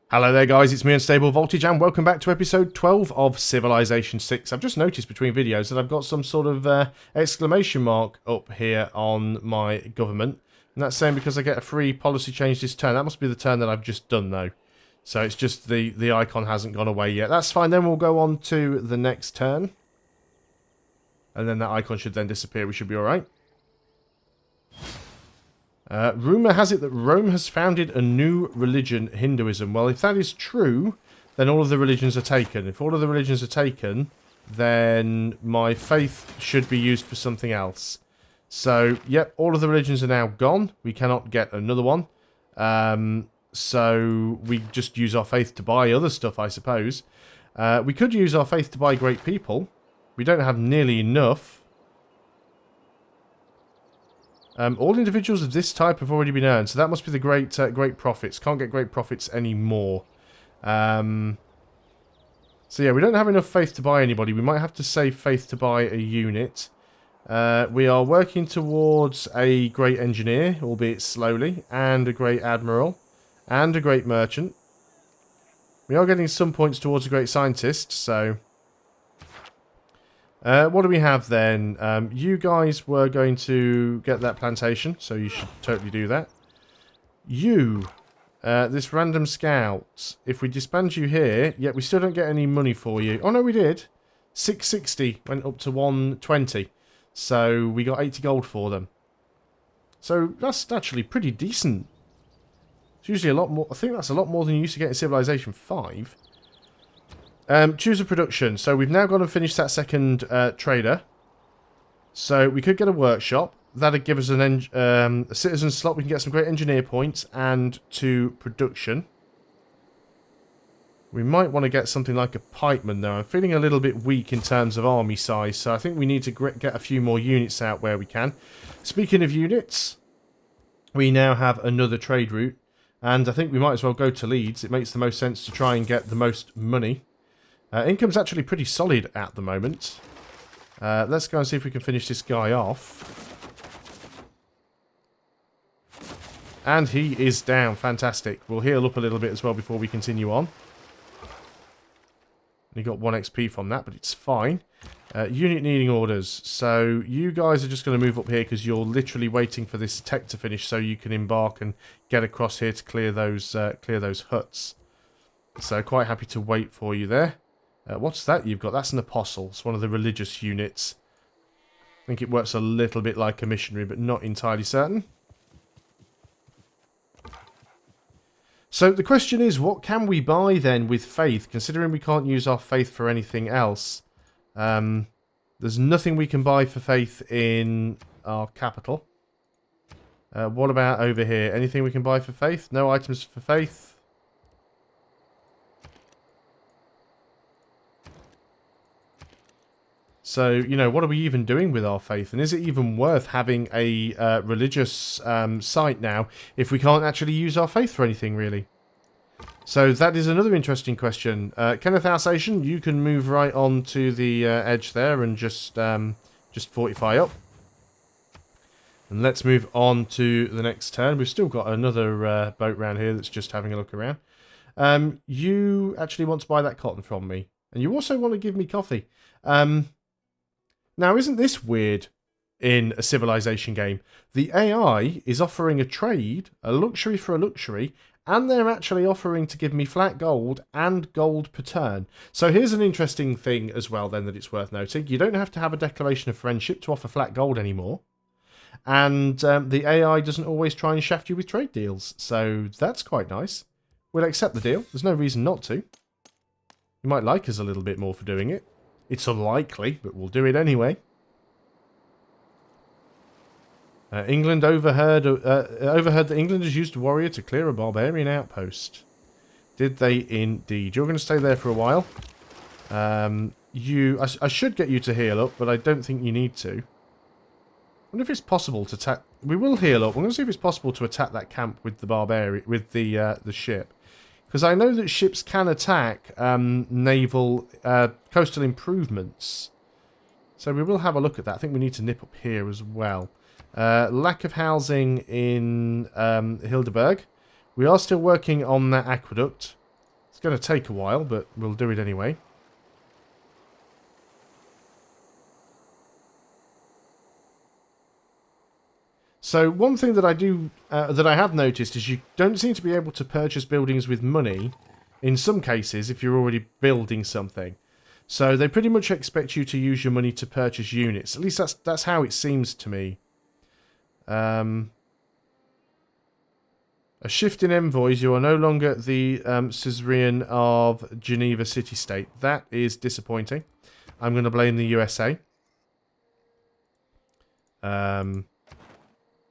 Hello there guys, it's me Unstable Voltage and welcome back to episode 12 of Civilization 6. I've just noticed between videos that I've got some sort of exclamation mark up here on my government. And that's saying because I get a free policy change this turn. That must be the turn that I've just done though. So it's just the icon hasn't gone away yet. That's fine, then we'll go on to the next turn. And then that icon should then disappear, we should be alright. Rumour has it that Rome has founded a new religion, Hinduism. Well, if that is true, then all of the religions are taken. If all of the religions are taken, then my faith should be used for something else. So, yep, all of the religions are now gone. We cannot get another one. So, we just use our faith to buy other stuff, I suppose. We could use our faith to buy great people. We don't have nearly enough. All individuals of this type have already been earned, so that must be the great profits. Can't get great profits anymore. So yeah, we don't have enough faith to buy anybody. We might have to save faith to buy a unit. We are working towards a great engineer, albeit slowly, and a great admiral, and a great merchant. We are getting some points towards a great scientist, so... what do we have then? You guys were going to get that plantation, so you should totally do that. You, this random scout, if we disband you here, yet we still don't get any money for you. Oh no, we did. 660 went up to 120, so we got 80 gold for them. So that's actually pretty decent. It's usually a lot more. I think that's a lot more than you used to get in Civilization 5. Choose a production. So we've now got to finish that second trader. So we could get a workshop. That'd give us a citizen slot. We can get some great engineer points and to production. We might want to get something like a pikeman though. I'm feeling a little bit weak in terms of army size. So I think we need to get a few more units out where we can. Speaking of units, we now have another trade route. And I think we might as well go to Leeds. It makes the most sense to try and get the most money. Income's actually pretty solid at the moment. Let's go and see if we can finish this guy off. And he is down. Fantastic. We'll heal up a little bit as well before we continue on. We got 1 XP from that, but it's fine. Unit needing orders. So you guys are just going to move up here because you're literally waiting for this tech to finish so you can embark and get across here to clear those huts. So quite happy to wait for you there. What's that you've got? That's an apostle. It's one of the religious units. I think it works a little bit like a missionary, but not entirely certain. So the question is, what can we buy then with faith, considering we can't use our faith for anything else? There's nothing we can buy for faith in our capital. What about over here? Anything we can buy for faith? No items for faith. So, you know, what are we even doing with our faith? And is it even worth having a religious site now if we can't actually use our faith for anything, really? So that is another interesting question. Kenneth Alsatian, you can move right on to the edge there and just fortify up. And let's move on to the next turn. We've still got another boat round here that's just having a look around. You actually want to buy that cotton from me. And you also want to give me coffee. Now, isn't this weird in a Civilization game? The AI is offering a trade, a luxury for a luxury, and they're actually offering to give me flat gold and gold per turn. So here's an interesting thing as well then that it's worth noting. You don't have to have a declaration of friendship to offer flat gold anymore. And the AI doesn't always try and shaft you with trade deals. So that's quite nice. We'll accept the deal. There's no reason not to. You might like us a little bit more for doing it. It's unlikely, but we'll do it anyway. England overheard that England has used a warrior to clear a barbarian outpost. Did they indeed? You're going to stay there for a while. I should get you to heal up, but I don't think you need to. I wonder if it's possible to attack. We will heal up. I'm going to see if it's possible to attack that camp with the barbarian, with the ship. Because I know that ships can attack naval coastal improvements. So we will have a look at that. I think we need to nip up here as well. Lack of housing in Hildeberg. We are still working on that aqueduct. It's going to take a while, but we'll do it anyway. So one thing that I have noticed is you don't seem to be able to purchase buildings with money in some cases if you're already building something. So they pretty much expect you to use your money to purchase units. At least that's how it seems to me. A shift in envoys. You are no longer the suzerain of Geneva city-state. That is disappointing. I'm going to blame the USA.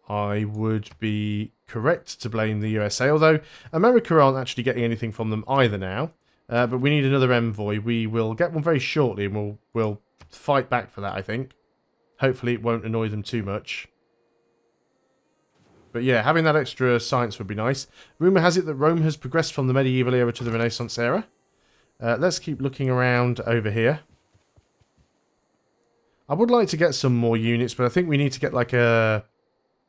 I would be correct to blame the USA, although America aren't actually getting anything from them either now. But we need another envoy. We will get one very shortly, and we'll fight back for that, I think. Hopefully it won't annoy them too much. But yeah, having that extra science would be nice. Rumour has it that Rome has progressed from the medieval era to the Renaissance era. Let's keep looking around over here. I would like to get some more units, but I think we need to get like a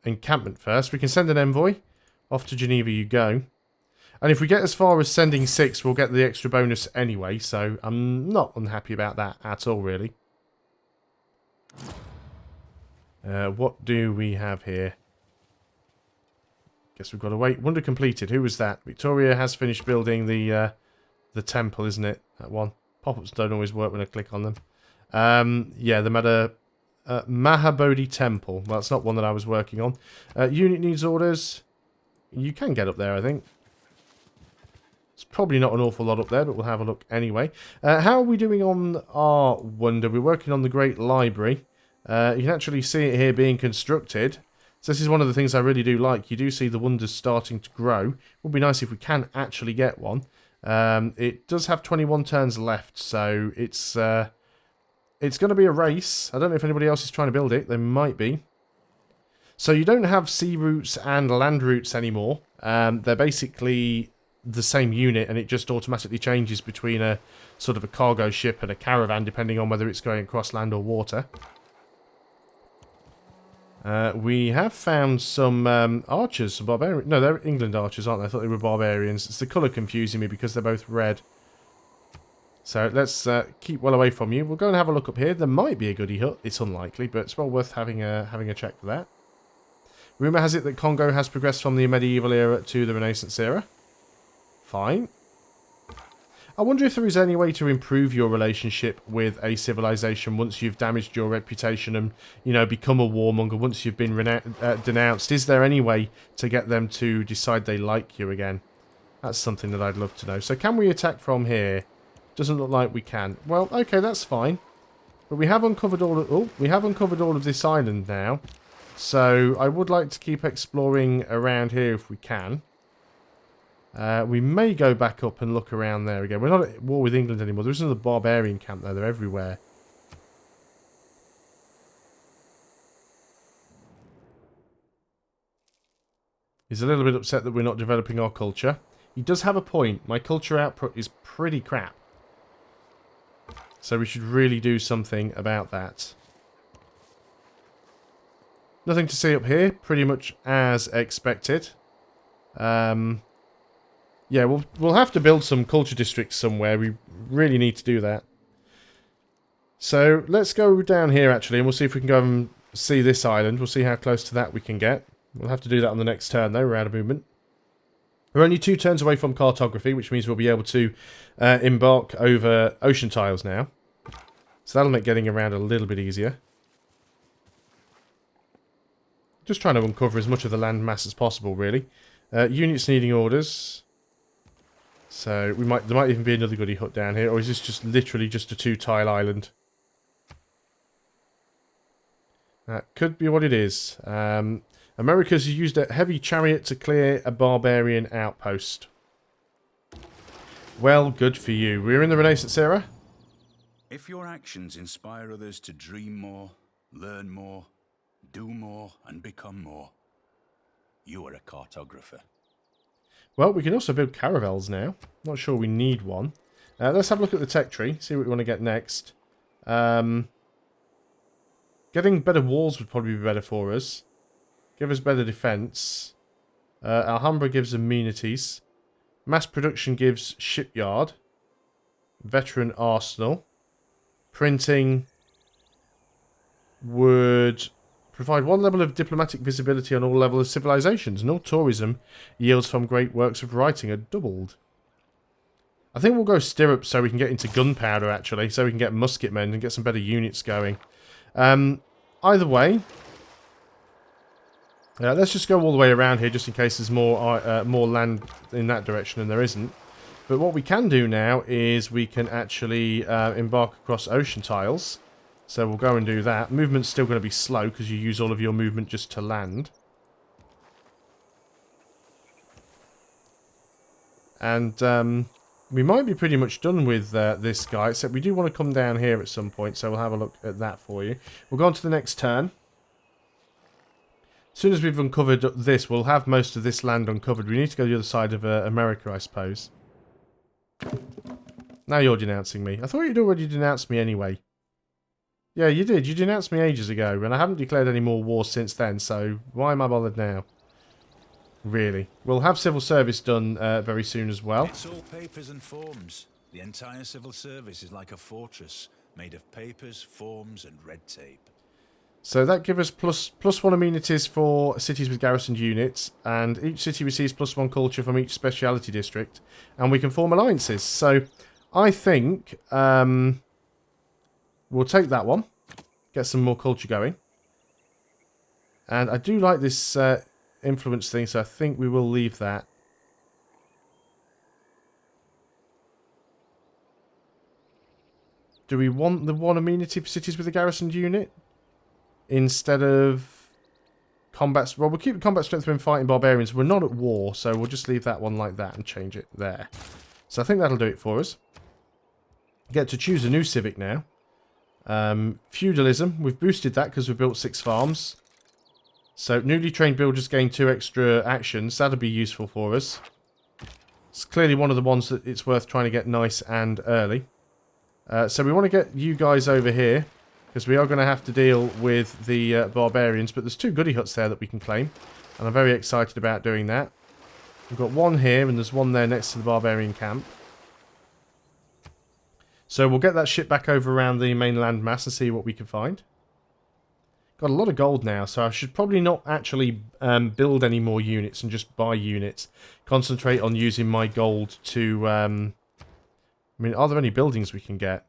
encampment first. We can send an envoy. Off to Geneva you go. And if we get as far as sending 6, we'll get the extra bonus anyway, so I'm not unhappy about that at all, really. What do we have here? Guess we've got to wait. Wonder completed. Who was that? Victoria has finished building the temple, isn't it? That one. Pop-ups don't always work when I click on them. Yeah, the Mahabodhi Temple. Well, it's not one that I was working on. Unit needs orders. You can get up there, I think. It's probably not an awful lot up there, but we'll have a look anyway. How are we doing on our wonder? We're working on the Great Library. You can actually see it here being constructed. So this is one of the things I really do like. You do see the wonders starting to grow. It would be nice if we can actually get one. It does have 21 turns left, so it's going to be a race. I don't know if anybody else is trying to build it. They might be. So you don't have sea routes and land routes anymore. They're basically the same unit, and it just automatically changes between a sort of a cargo ship and a caravan, depending on whether it's going across land or water. We have found some archers, some barbarians. No, they're England archers, aren't they? I thought they were barbarians. It's the colour confusing me because they're both red. So let's keep well away from you. We'll go and have a look up here. There might be a goodie hut. It's unlikely, but it's well worth having a check for that. Rumour has it that Congo has progressed from the medieval era to the Renaissance era. Fine. I wonder if there is any way to improve your relationship with a civilization once you've damaged your reputation and, you know, become a warmonger, once you've been denounced. Is there any way to get them to decide they like you again? That's something that I'd love to know. So can we attack from here? Doesn't look like we can. Well, okay, that's fine. But we have uncovered all of this island now. So I would like to keep exploring around here if we can. We may go back up and look around there again. We're not at war with England anymore. There is another barbarian camp there. They're everywhere. He's a little bit upset that we're not developing our culture. He does have a point. My culture output is pretty crap. So we should really do something about that. Nothing to see up here. Pretty much as expected. Yeah, we'll have to build some culture districts somewhere. We really need to do that. So let's go down here actually, and we'll see if we can go and see this island. We'll see how close to that we can get. We'll have to do that on the next turn though. We're out of movement. We're only 2 turns away from cartography, which means we'll be able to embark over ocean tiles now. So that'll make getting around a little bit easier. Just trying to uncover as much of the land mass as possible, really. Units needing orders. So there might even be another goodie hut down here, or is this just literally just a 2-tile island? That could be what it is. America's used a heavy chariot to clear a barbarian outpost. Well, good for you. We're in the Renaissance era. If your actions inspire others to dream more, learn more, do more, and become more, you are a cartographer. Well, we can also build caravels now. Not sure we need one. Let's have a look at the tech tree, see what we want to get next. Getting better walls would probably be better for us. Give us better defense. Alhambra gives amenities. Mass production gives shipyard. Veteran arsenal. Printing would provide one level of diplomatic visibility on all levels of civilizations, and all tourism yields from great works of writing are doubled. I think we'll go stirrups so we can get into gunpowder, actually, so we can get musket men and get some better units going. Either way, let's just go all the way around here, just in case there's more land in that direction, and there isn't. But what we can do now is we can actually embark across ocean tiles. So we'll go and do that. Movement's still going to be slow because you use all of your movement just to land. And we might be pretty much done with this guy, except we do want to come down here at some point, so we'll have a look at that for you. We'll go on to the next turn. As soon as we've uncovered this, we'll have most of this land uncovered. We need to go to the other side of America, I suppose. Now you're denouncing me. I thought you'd already denounced me anyway. Yeah, you did. You denounced me ages ago, and I haven't declared any more wars since then, so why am I bothered now? Really. We'll have civil service done very soon as well. It's all papers and forms. The entire civil service is like a fortress, made of papers, forms, and red tape. So that gives us plus 1 amenities for cities with garrisoned units, and each city receives +1 culture from each speciality district, and we can form alliances. So I think we'll take that one, get some more culture going. And I do like this influence thing, so I think we will leave that. Do we want the 1 amenity for cities with a garrisoned unit? Instead of combat... Well, we'll keep the combat strength when fighting barbarians. We're not at war, so we'll just leave that one like that and change it there. So I think that'll do it for us. Get to choose a new civic now. Feudalism. We've boosted that because we've built 6 farms. So newly trained builders gain 2 extra actions. That'll be useful for us. It's clearly one of the ones that it's worth trying to get nice and early. So we want to get you guys over here, because we are going to have to deal with the barbarians. But there's 2 goody huts there that we can claim, and I'm very excited about doing that. We've got 1 here, and there's 1 there next to the barbarian camp. So we'll get that ship back over around the mainland mass and see what we can find. Got a lot of gold now, so I should probably not actually build any more units and just buy units. Concentrate on using my gold to... I mean, are there any buildings we can get?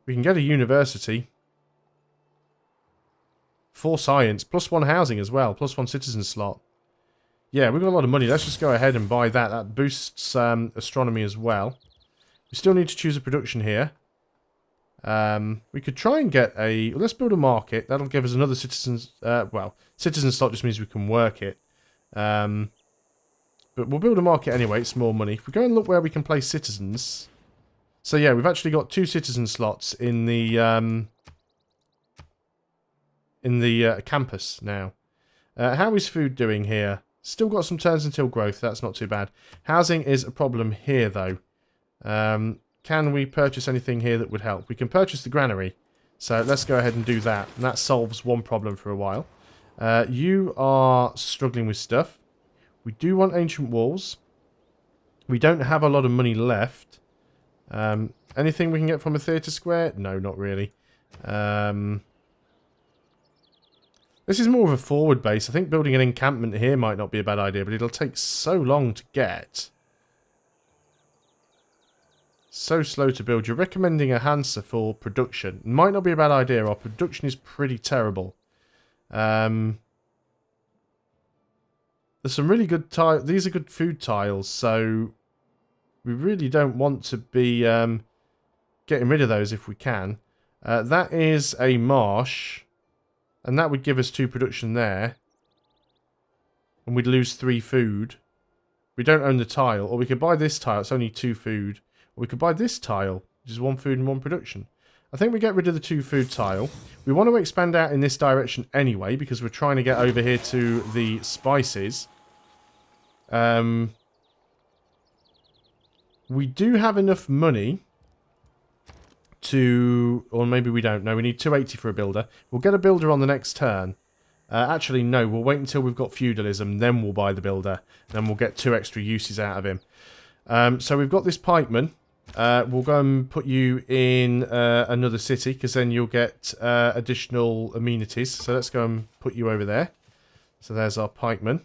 We can get a university. 4 science, +1 housing as well, +1 citizen slot. Yeah, we've got a lot of money. Let's just go ahead and buy that. That boosts astronomy as well. We still need to choose a production here. We could try and get a... Let's build a market. That'll give us another citizens... well, citizen slot just means we can work it. But we'll build a market anyway. It's more money. If we go and look where we can place citizens... So yeah, we've actually got 2 citizen slots in the campus now. How is food doing here? Still got some turns until growth. That's not too bad. Housing is a problem here, though. Can we purchase anything here that would help? We can purchase the granary. So let's go ahead and do that. And that solves 1 problem for a while. You are struggling with stuff. We do want ancient walls. We don't have a lot of money left. Anything we can get from a theatre square? No, not really. This is more of a forward base. I think building an encampment here might not be a bad idea, but it'll take so long to get. So slow to build. You're recommending a Hansa for production. Might not be a bad idea. Our production is pretty terrible. There's some really good tiles. These are good food tiles, so we really don't want to be getting rid of those if we can. That is a marsh, and that would give us 2 production there. And we'd lose 3 food. We don't own the tile. Or we could buy this tile. It's only 2 food. Or we could buy this tile, which is 1 food and 1 production. I think we get rid of the 2 food tile. We want to expand out in this direction anyway, because we're trying to get over here to the spices. We do have enough money to... Or maybe we don't. No, we need 280 for a builder. We'll get a builder on the next turn. Actually, no. We'll wait until we've got feudalism. Then we'll buy the builder. Then we'll get 2 extra uses out of him. So we've got this pikeman. We'll go and put you in another city, because then you'll get additional amenities. So let's go and put you over there. So there's our pikeman.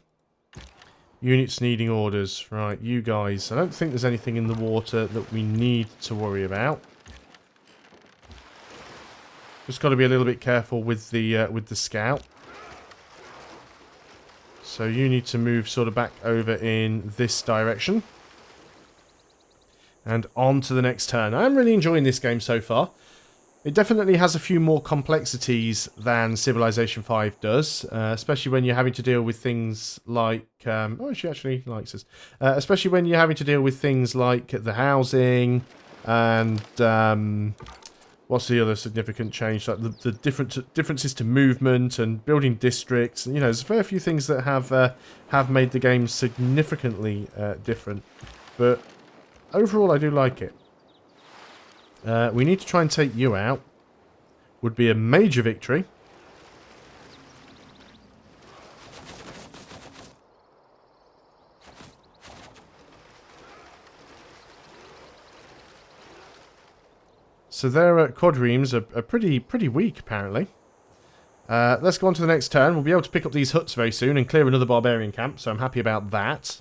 Units needing orders. Right, you guys. I don't think there's anything in the water that we need to worry about. Just got to be a little bit careful with the scout. So you need to move sort of back over in this direction. And on to the next turn. I'm really enjoying this game so far. It definitely has a few more complexities than Civilization 5 does, especially when you're having to deal with things like... oh, she actually likes us. Especially when you're having to deal with things like the housing and... what's the other significant change? Like the differences to movement and building districts. And, you know, there's a fair few things that have made the game significantly different. But overall, I do like it. We need to try and take you out. Would be a major victory. So their quadrimes are pretty weak, apparently. Let's go on to the next turn. We'll be able to pick up these huts very soon and clear another barbarian camp, so I'm happy about that.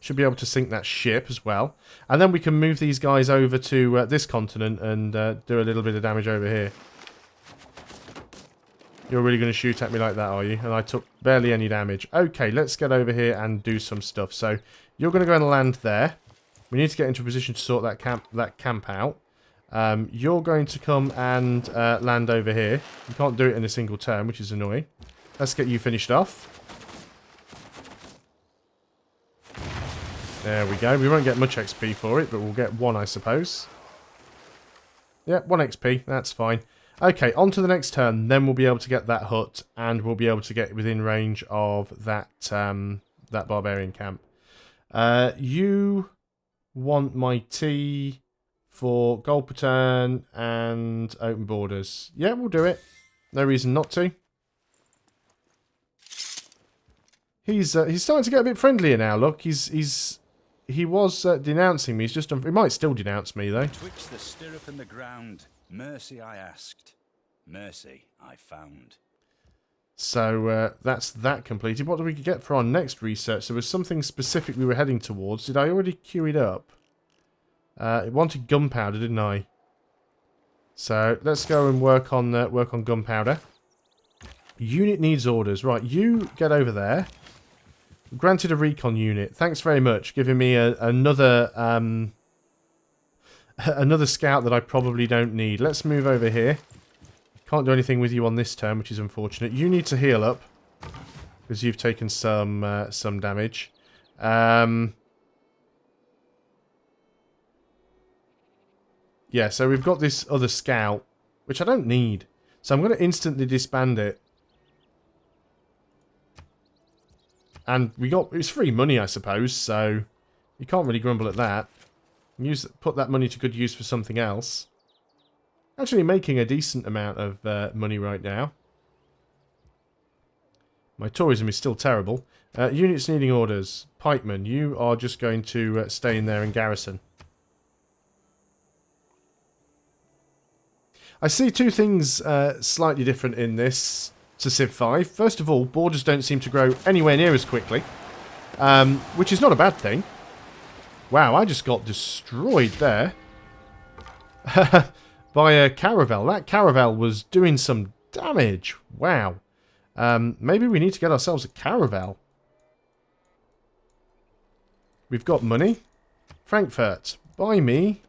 Should be able to sink that ship as well. And then we can move these guys over to this continent and do a little bit of damage over here. You're really going to shoot at me like that, are you? And I took barely any damage. Okay, let's get over here and do some stuff. So you're going to go and land there. We need to get into a position to sort that camp out. You're going to come and land over here. You can't do it in a single turn, which is annoying. Let's get you finished off. There we go. We won't get much XP for it, but we'll get 1, I suppose. Yeah, 1 XP. That's fine. Okay, on to the next turn. Then we'll be able to get that hut, and we'll be able to get within range of that that barbarian camp. You want my tea for gold per turn and open borders. Yeah, we'll do it. No reason not to. He's starting to get a bit friendlier now. Look, he was denouncing me. He might still denounce me though. Twitch the stirrup in the ground. Mercy I asked. Mercy I found. So that's that completed. What do we get for our next research? There was something specific we were heading towards. Did I already queue it up? It wanted gunpowder, didn't I? So let's go and work on gunpowder. Unit needs orders. Right, you get over there. Granted a recon unit. Thanks very much, giving me another another scout that I probably don't need. Let's move over here. Can't do anything with you on this turn, which is unfortunate. You need to heal up because you've taken some damage. Yeah, so we've got this other scout, which I don't need. So I'm going to instantly disband it. And it's free money, I suppose, so you can't really grumble at that. Put that money to good use for something else. Actually making a decent amount of money right now. My tourism is still terrible. Units needing orders. Pikemen, you are just going to stay in there and garrison. I see two things slightly different in this to Civ 5. First of all, borders don't seem to grow anywhere near as quickly, which is not a bad thing. Wow, I just got destroyed there by a caravel. That caravel was doing some damage. Wow. Maybe we need to get ourselves a caravel. We've got money. Frankfurt, buy me.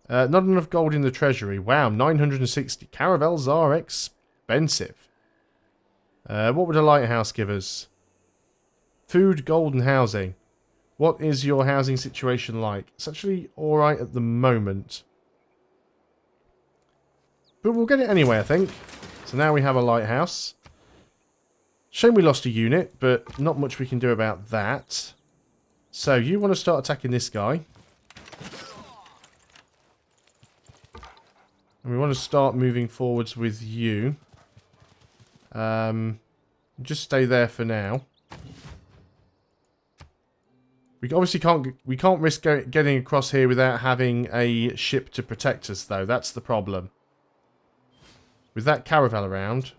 Not enough gold in the treasury. Wow, 960. Caravels are expensive. What would a lighthouse give us? Food, gold, and housing. What is your housing situation like? It's actually alright at the moment. But we'll get it anyway, I think. So now we have a lighthouse. Shame we lost a unit, but not much we can do about that. So you want to start attacking this guy. And we want to start moving forwards with you. Just stay there for now. We obviously can't risk getting across here without having a ship to protect us, though. That's the problem. With that caravel around.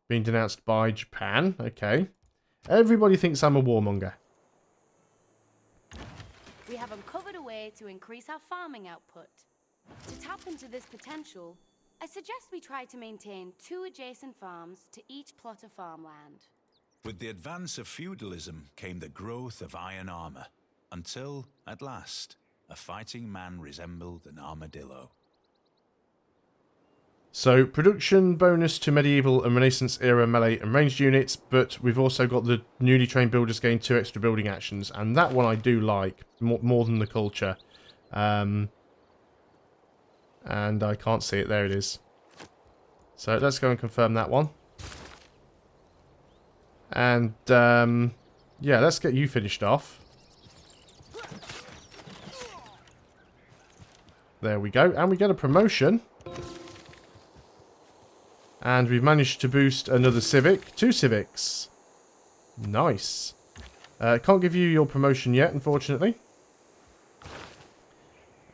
Being denounced by Japan. Okay. Everybody thinks I'm a warmonger. We have uncovered a way to increase our farming output. To tap into this potential, I suggest we try to maintain 2 adjacent farms to each plot of farmland. With the advance of feudalism came the growth of iron armor, until, at last, a fighting man resembled an armadillo. So, production bonus to medieval and Renaissance era melee and ranged units, but we've also got the newly trained builders gain 2 extra building actions, and that one I do like, more than the culture. And I can't see it, there it is. So, let's go and confirm that one. And, yeah, let's get you finished off. There we go. And we get a promotion. And we've managed to boost another civic. 2 civics. Nice. Can't give you your promotion yet, unfortunately.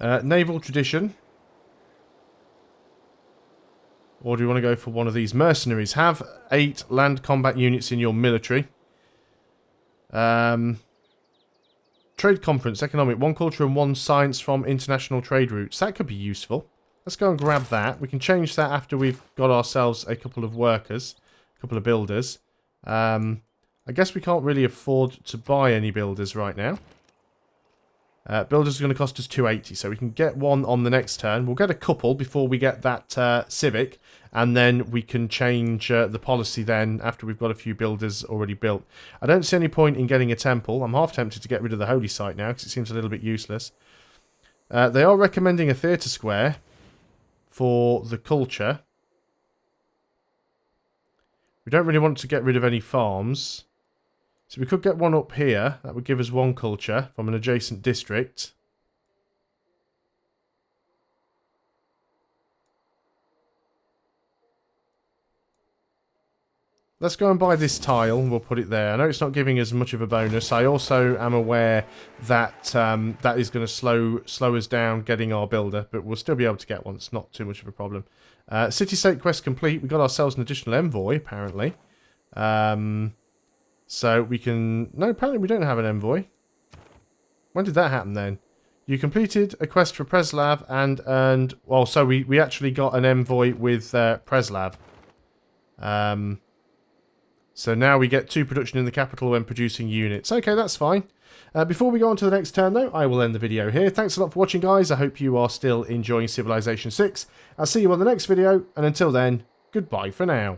Naval tradition. Or do you want to go for one of these mercenaries? Have 8 land combat units in your military. Trade conference, economic, 1 culture and 1 science from international trade routes. That could be useful. Let's go and grab that. We can change that after we've got ourselves a couple of workers. A couple of builders. I guess we can't really afford to buy any builders right now. Builders are going to cost us 280, so we can get one on the next turn. We'll get a couple before we get that civic, and then we can change the policy then after we've got a few builders already built. I don't see any point in getting a temple. I'm half tempted to get rid of the holy site now, because it seems a little bit useless. They are recommending a theatre square for the culture. We don't really want to get rid of any farms. So we could get one up here. That would give us 1 culture from an adjacent district. Let's go and buy this tile and we'll put it there. I know it's not giving us much of a bonus. I also am aware that that is going to slow us down getting our builder, but we'll still be able to get one. It's not too much of a problem. City-state quest complete. We got ourselves an additional envoy, apparently. So we can... No, apparently we don't have an envoy. When did that happen then? You completed a quest for Preslav and earned... Well, so we actually got an envoy with Preslav. So now we get 2 production in the capital when producing units. Okay, that's fine. Before we go on to the next turn, though, I will end the video here. Thanks a lot for watching, guys. I hope you are still enjoying Civilization 6. I'll see you on the next video, and until then, goodbye for now.